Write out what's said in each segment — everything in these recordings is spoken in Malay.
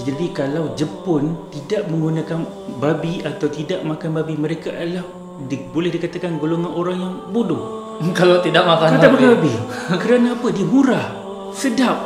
Jadi kalau Jepun tidak menggunakan babi atau tidak makan babi, mereka adalah boleh dikatakan golongan orang yang bodoh. Kalau tidak makan Kata babi. Kerana apa? Dia murah, sedap.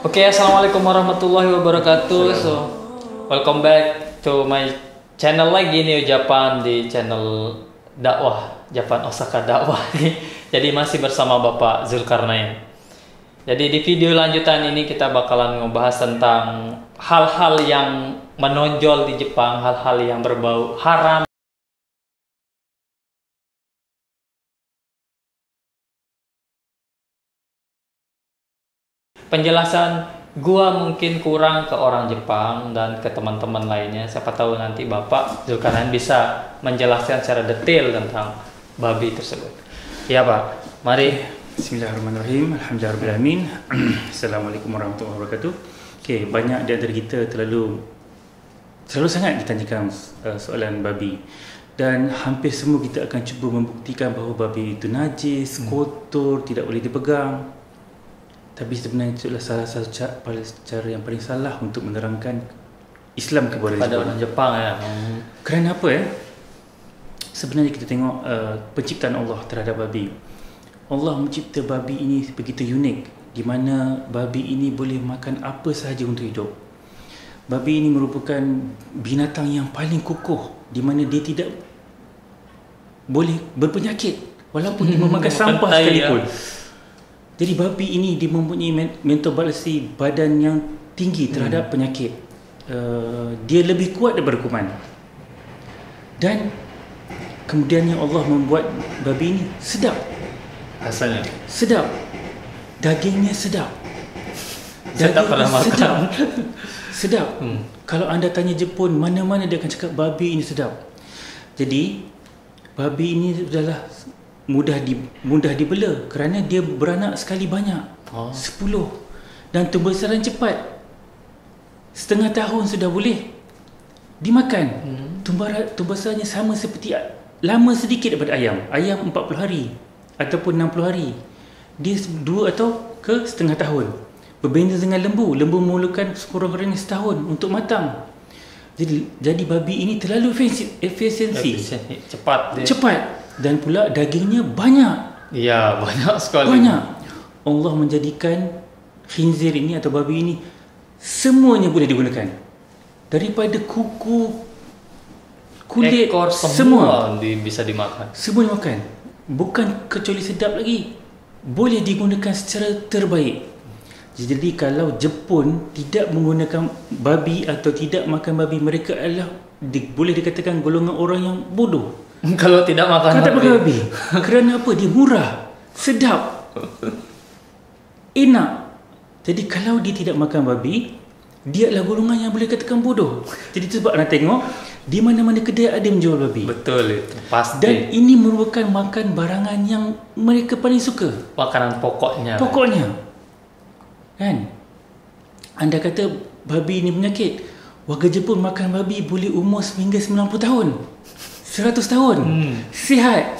Oke, assalamualaikum warahmatullahi wabarakatuh. So, welcome back to my channel lagi nih Japan di channel dakwah Japan Osaka dakwah. Jadi masih bersama Bapak Zulkarnain. Jadi di video lanjutan ini kita bakalan ngebahas tentang hal-hal yang menonjol di Jepang, hal-hal yang berbau haram. Penjelasan gua mungkin kurang ke orang Jepang dan ke teman-teman lainnya. Siapa tahu nanti Bapak Zulkarnain bisa menjelaskan secara detail tentang babi tersebut. Ya Pak, mari. Bismillahirrahmanirrahim. Alhamdulillahirrahmanirrahim. Assalamualaikum warahmatullahi wabarakatuh. Okay, banyak di antara kita terlalu sangat ditanyakan soalan babi. Dan hampir semua kita akan cuba membuktikan bahawa babi itu najis, kotor, tidak boleh dipegang. Tapi sebenarnya itu adalah salah satu cara yang paling salah untuk menerangkan Islam kepada orang Jepang ya. Kerana apa ya? Sebenarnya kita tengok penciptaan Allah terhadap babi. Allah mencipta babi ini begitu unik, di mana babi ini boleh makan apa sahaja untuk hidup. Babi ini merupakan binatang yang paling kukuh, di mana dia tidak boleh berpenyakit walaupun dia memakan sampah sekalipun. Jadi babi ini dia mempunyai metabolisme badan yang tinggi terhadap penyakit. Dia lebih kuat daripada kuman. Dan kemudiannya Allah membuat babi ini sedap. Rasanya sedap. Dagingnya sedap. Saya tak pernah makan. Sedap. Kalau anda tanya Jepun, mana-mana dia akan cakap babi ini sedap. Jadi babi ini adalah mudah dibela kerana dia beranak sekali banyak. 10. Dan tumbuh-besaran cepat. Setengah tahun sudah boleh dimakan. Tumbuh-besarannya sama seperti lama sedikit daripada ayam. Ayam 40 hari ataupun 60 hari. Dia 2 atau ke setengah tahun. Berbeza dengan lembu. Lembu memerlukan sekurang-kurangnya setahun untuk matang. Jadi babi ini terlalu efisiensi. Cepat. Dan pula dagingnya banyak. Iya, banyak sekali. Banyak. Allah menjadikan khinzir ini atau babi ini semuanya boleh digunakan. Daripada kuku, kulit, ekor, semua bisa dimakan. Semua dimakan. Bukan kecuali sedap lagi. Boleh digunakan secara terbaik. Jadi kalau Jepun tidak menggunakan babi atau tidak makan babi, mereka adalah boleh dikatakan golongan orang yang bodoh. Kalau tidak makan babi. Kerana apa? Dia murah, sedap, enak. Jadi kalau dia tidak makan babi, dia adalah golongan yang boleh katakan bodoh. Jadi itu sebab anda tengok di mana-mana kedai ada menjual babi. Betul itu, pasti. Dan ini merupakan makan barangan yang mereka paling suka. Makanan pokoknya. Kan? Anda kata babi ini penyakit. Warga Jepun makan babi boleh umur sehingga 90 tahun. 100 tahun. Sihat.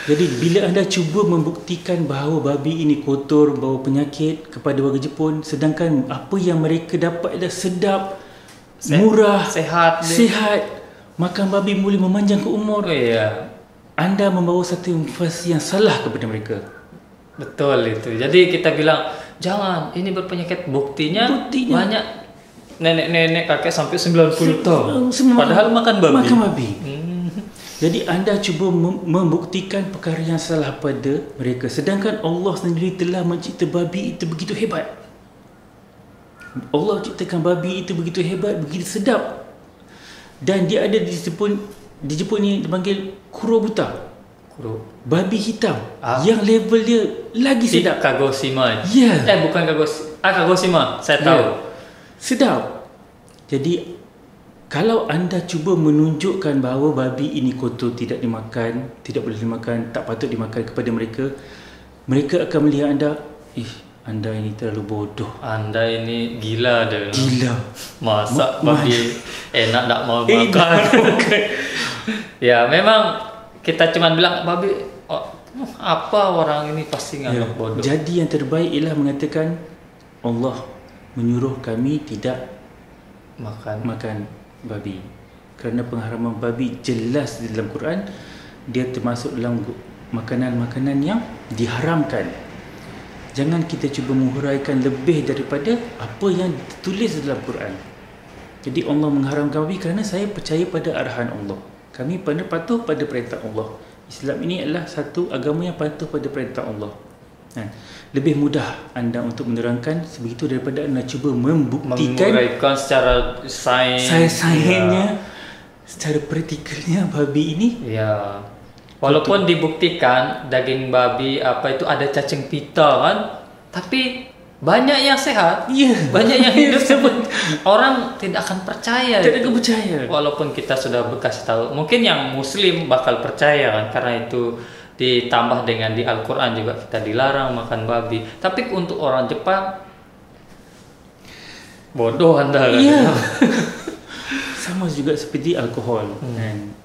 Jadi bila anda cuba membuktikan bahawa babi ini kotor, bawa penyakit kepada warga Jepun, sedangkan apa yang mereka dapat adalah sedap, murah, sehat, makan babi boleh memanjangkan umur. Anda membawa satu informasi yang salah kepada mereka. Betul itu. Jadi kita bilang jangan, ini berpenyakit. Buktinya banyak nenek-nenek kakek sampai 90 tahun. Padahal makan babi. Jadi anda cuba membuktikan perkara yang salah pada mereka. Sedangkan Allah sendiri telah mencipta babi itu begitu hebat. Allah ciptakan babi itu begitu hebat, begitu sedap. Dan dia ada di Jepun ni dipanggil kuro buta. Babi hitam yang level dia lagi sedap. Kagoshima. Bukan Kagoshima. Kagoshima, saya tahu. Sedap. Jadi kalau anda cuba menunjukkan bahawa babi ini kotor, tidak dimakan, tidak boleh dimakan, tak patut dimakan kepada mereka, mereka akan melihat anda, anda ini terlalu bodoh. Anda ini gila deh. Gila. Masak babi enak tak mau makan. Ya memang kita cuma bilang babi apa orang ini pasti nganggap bodoh. Jadi yang terbaik ialah mengatakan Allah menyuruh kami tidak makan babi. Kerana pengharaman babi jelas di dalam Quran, dia termasuk dalam makanan-makanan yang diharamkan. Jangan kita cuba menghuraikan lebih daripada apa yang ditulis dalam Quran. Jadi Allah mengharamkan babi kerana saya percaya pada arahan Allah. Kami patuh pada perintah Allah. Islam ini adalah satu agama yang patuh pada perintah Allah. Lebih mudah anda untuk menerangkan sebegitu daripada anda cuba membuktikan, menguraikan secara sainsnya, secara praktikalnya babi ini. Ya. Walaupun dibuktikan daging babi apa itu ada cacing pita kan, tapi banyak yang sehat, banyak yang hidup sebut orang tidak akan percaya. Tidak akan percaya. Walaupun kita sudah berkasih tahu, mungkin yang Muslim bakal percaya kan, karena itu ditambah dengan di Al-Quran juga kita dilarang makan babi. Tapi untuk orang Jepang, bodoh anda kan? Iya. Sama juga seperti alkohol.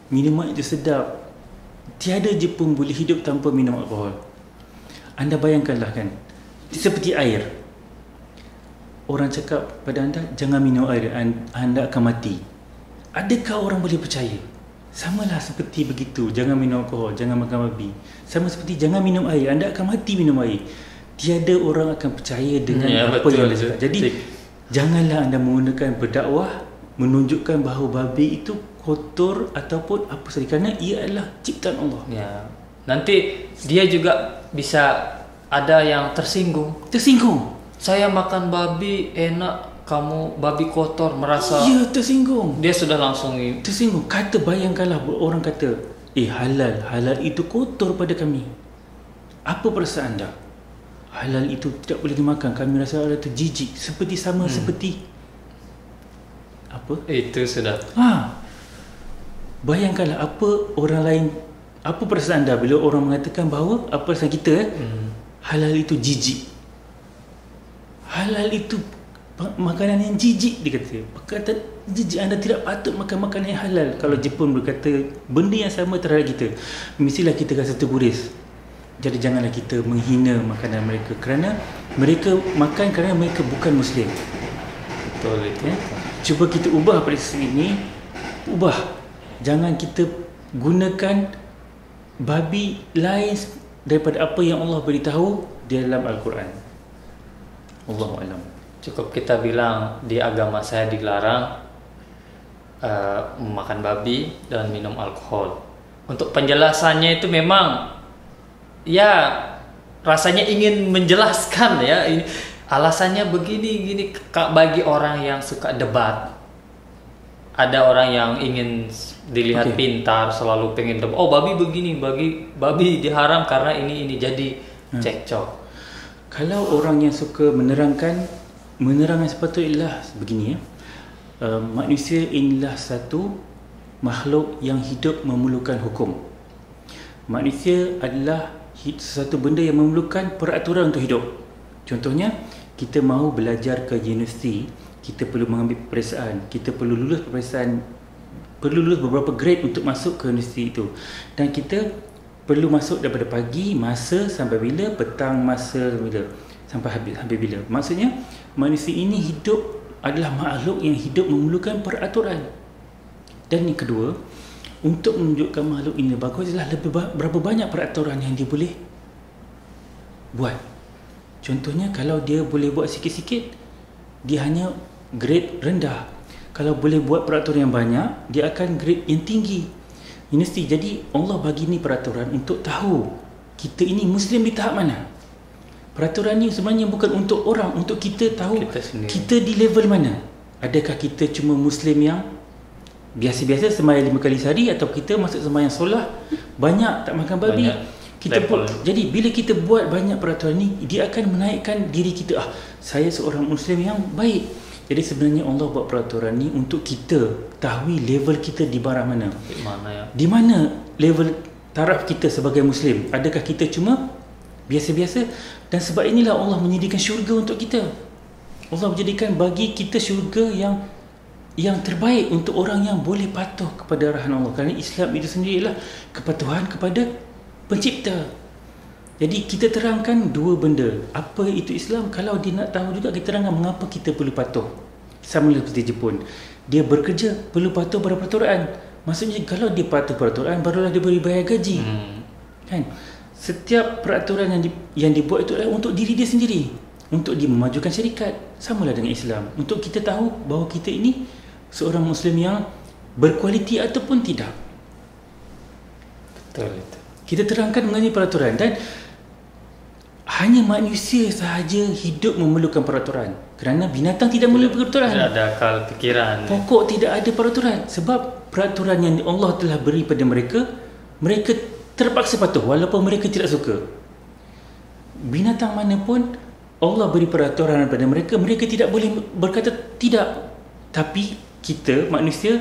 Minuman itu sedap. Tiada Jepun boleh hidup tanpa minum alkohol. Anda bayangkanlah kan, seperti air. Orang cakap pada anda, jangan minum air, anda akan mati. Adakah orang boleh percaya? Samalah seperti begitu, jangan minum alkohol, jangan makan babi. Sama seperti jangan minum air, anda akan mati minum air. Tiada orang akan percaya dengan apa yang anda cakap. Jadi janganlah anda menggunakan berdakwah menunjukkan bahawa babi itu kotor ataupun apa sahaja, kerana ia adalah ciptaan Allah. Ya. Nanti dia juga bisa ada yang tersinggung. Saya makan babi enak, kamu babi kotor, merasa. Ya, tersinggung. Dia sudah langsung tersinggung. Bayangkanlah orang kata, halal itu kotor pada kami. Apa perasaan anda? Halal itu tidak boleh dimakan, kami rasa halal itu jijik. Seperti apa? Itu sudah. Bayangkanlah apa perasaan anda bila orang mengatakan bahawa apa perasaan kita halal itu jijik. Halal itu makanan yang jijik, dia kata. Perkataan jijik, anda tidak patut makan makanan yang halal. Kalau Jepun berkata benda yang sama terhadap kita, mestilah kita rasa terguris. Jadi janganlah kita menghina makanan mereka, kerana mereka makan kerana mereka bukan Muslim. Betul itu. Cuba kita ubah pada sisi ini, jangan kita gunakan babi lain daripada apa yang Allah beritahu di dalam Al-Quran. Allahu a'lam. Cukup kita bilang di agama saya dilarang makan babi dan minum alkohol. Untuk penjelasannya itu memang ya rasanya ingin menjelaskan ya, alasannya begini bagi orang yang suka debat. Ada orang yang ingin dilihat pintar, selalu pengen debat. Oh, babi begini, babi diharam karena ini jadi cekcok. Kalau orang yang suka menerangan sepatutnya begini ya. Manusia inilah satu makhluk yang hidup memerlukan hukum. Manusia adalah sesuatu benda yang memerlukan peraturan untuk hidup. Contohnya, kita mahu belajar ke universiti, kita perlu mengambil peperiksaan, kita perlu lulus peperiksaan, perlu lulus beberapa grade untuk masuk ke universiti itu. Dan kita perlu masuk daripada pagi masa sampai bila, petang masa bila, sampai habis bila. Maksudnya, manusia ini hidup adalah makhluk yang hidup memerlukan peraturan. Dan yang kedua, untuk menunjukkan makhluk ini bagus adalah berapa banyak peraturan yang dia boleh buat. Contohnya, kalau dia boleh buat sikit-sikit, dia hanya grade rendah. Kalau boleh buat peraturan yang banyak, dia akan grade yang tinggi. Universiti. Jadi Allah bagi ni peraturan untuk tahu kita ini Muslim di tahap mana. Peraturan ni sebenarnya bukan untuk orang, untuk kita tahu kita di level mana. Adakah kita cuma Muslim yang biasa-biasa sembahyang 5 kali sehari, atau kita masuk sembahyang solat banyak tak makan babi. Jadi bila kita buat banyak peraturan ni, dia akan menaikkan diri kita. Saya seorang Muslim yang baik. Jadi sebenarnya Allah buat peraturan ni untuk kita tahu level kita di barang mana. Di mana ya? Di mana level taraf kita sebagai Muslim? Adakah kita cuma biasa-biasa. Dan sebab inilah Allah menyediakan syurga untuk kita. Allah menjadikan bagi kita syurga yang terbaik untuk orang yang boleh patuh kepada arahan Allah. Kerana Islam itu sendiri ialah kepatuhan kepada pencipta. Jadi kita terangkan dua benda. Apa itu Islam? Kalau dia nak tahu juga, kita terangkan mengapa kita perlu patuh. Sama seperti Jepun, dia bekerja perlu patuh pada peraturan. Maksudnya kalau dia patuh peraturan, barulah dia boleh bayar gaji. Kan? Setiap peraturan yang dibuat itu adalah untuk diri dia sendiri, untuk dia memajukan syarikat. Samalah dengan Islam, untuk kita tahu bahawa kita ini seorang Muslim yang berkualiti ataupun tidak. Betul itu. Kita terangkan mengenai peraturan, dan hanya manusia sahaja hidup memerlukan peraturan. Kerana binatang tidak memerlukan peraturan. Tidak ada akal fikiran. Pokok tidak ada peraturan. Sebab peraturan yang Allah telah beri pada mereka, mereka terpaksa patuh walaupun mereka tidak suka. Binatang mana pun Allah beri peraturan pada mereka, mereka tidak boleh berkata tidak. Tapi kita manusia,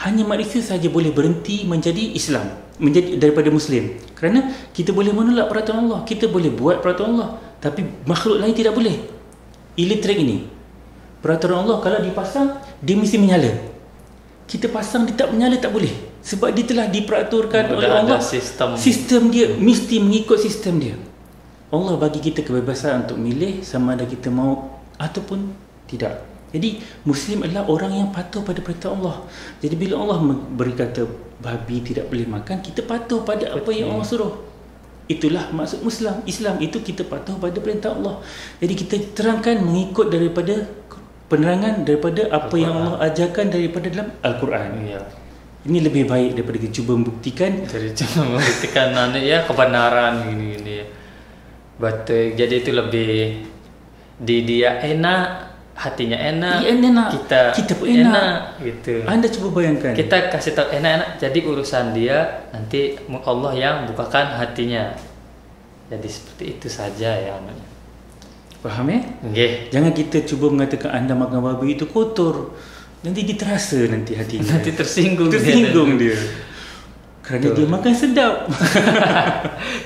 hanya manusia sahaja boleh berhenti menjadi Islam, menjadi daripada Muslim. Kerana kita boleh menolak peraturan Allah, kita boleh buat peraturan Allah, tapi makhluk lain tidak boleh. Elektrik ini, peraturan Allah kalau dipasang, dia mesti menyala. Kita pasang dia tak menyala, tak boleh. Sebab dia telah diperaturkan oleh Allah. Sistem dia mesti mengikut sistem dia. Allah bagi kita kebebasan untuk milih sama ada kita mau ataupun tidak. Jadi Muslim adalah orang yang patuh pada perintah Allah. Jadi bila Allah berkata babi tidak boleh makan, kita patuh pada apa yang Allah suruh. Itulah maksud Muslim. Islam itu kita patuh pada perintah Allah. Jadi kita terangkan mengikut daripada penerangan daripada apa yang Allah ajarkan daripada dalam Al-Quran. Ya. Ini lebih baik daripada kita cuba membuktikan. Jadi cuba membuktikan ya kebenaran gini-gini. Betul. Jadi itu lebih dia enak, hatinya enak, kita pun enak gitu. Anda cuba bayangkan, kita kasih tahu enak-enak, jadi urusan dia, nanti Allah yang bukakan hatinya. Jadi seperti itu saja ya. Faham ya? Okay. Jangan kita cuba mengatakan anda makan babi itu kotor, nanti dia terasa nanti hatinya. Nanti tersinggung dia. Kerana dia makan sedap.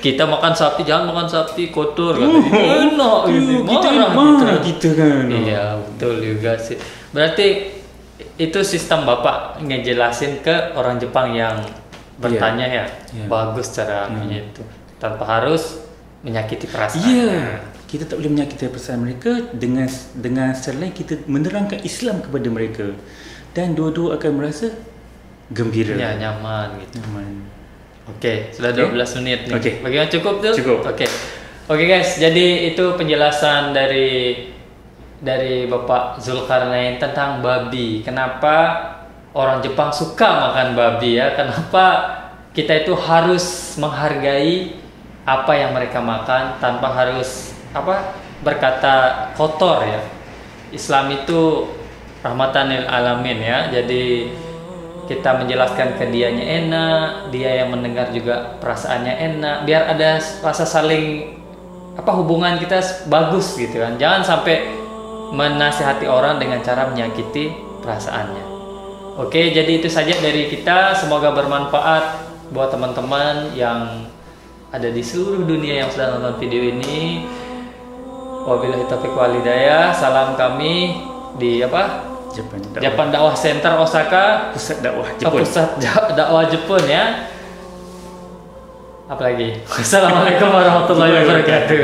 Kita makan sapi, jangan makan sapi kotor. Enak gitu. Marah kita kan. Iya, betul juga sih. Berarti itu sistem Bapak ngejelasin ke orang Jepang yang bertanya ya. Bagus cara itu. Tanpa harus menyakiti perasaan. Iya. Kita tak boleh menyakiti perasaan mereka. Dengan secara lain kita menerangkan Islam kepada mereka. Dan dua-dua akan merasa gembira. Ya, nyaman gitu. Nyaman. Oke, sudah 12 menit nih. Oke. Bagaimana, cukup tuh? Cukup. Oke guys, jadi itu penjelasan dari Bapak Zulkarnain tentang babi. Kenapa orang Jepang suka makan babi ya? Kenapa kita itu harus menghargai apa yang mereka makan tanpa harus berkata kotor ya. Islam itu rahmatan lil alamin ya. Jadi kita menjelaskan ke dianya enak, dia yang mendengar juga perasaannya enak, biar ada rasa saling hubungan kita bagus gitu kan. Jangan sampai menasihati orang dengan cara menyakiti perasaannya. Oke, jadi itu saja dari kita, semoga bermanfaat buat teman-teman yang ada di seluruh dunia yang sedang nonton video ini. Wabillahi taufiq wal hidayah. Salam kami di Japan Dakwah Center Osaka, pusat dakwah Jepun. Pusat dakwah Jepun ya. Apalagi. Wassalamualaikum warahmatullahi wabarakatuh.